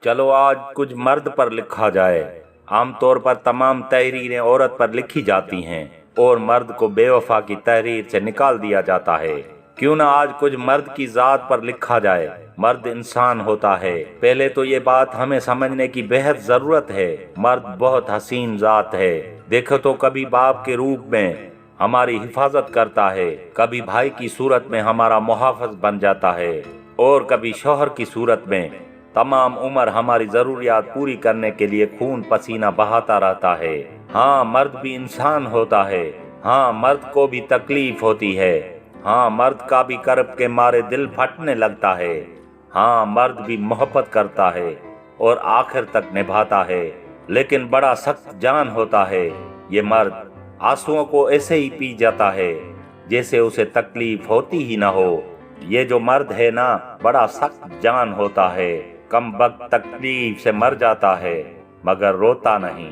चलो आज कुछ मर्द पर लिखा जाए। आमतौर पर तमाम तहरीरें औरत पर लिखी जाती हैं और मर्द को बेवफा की तहरीर से निकाल दिया जाता है। क्यों ना आज कुछ मर्द की जात पर लिखा जाए। मर्द इंसान होता है। पहले तो ये बात हमें समझने की बेहद जरूरत है। मर्द बहुत हसीन जात है। देखो तो कभी बाप के रूप में हमारी हिफाजत करता है, कभी भाई की सूरत में हमारा मुहाफिज बन जाता है और कभी शौहर की सूरत में तमाम उम्र हमारी जरूरियात पूरी करने के लिए खून पसीना बहाता रहता है। हाँ, मर्द भी इंसान होता है। हाँ, मर्द को भी तकलीफ होती है। हाँ, मर्द का भी कर्ब के मारे दिल फटने लगता है। हाँ, मर्द भी मोहब्बत करता है और आखिर तक निभाता है, लेकिन बड़ा सख्त जान होता है। ये मर्द आंसुओं को ऐसे ही पी जाता है जैसे उसे तकलीफ होती ही ना हो। ये जो मर्द है ना, बड़ा सख्त जान होता है। कम वक्त तकलीफ से मर जाता है मगर रोता नहीं।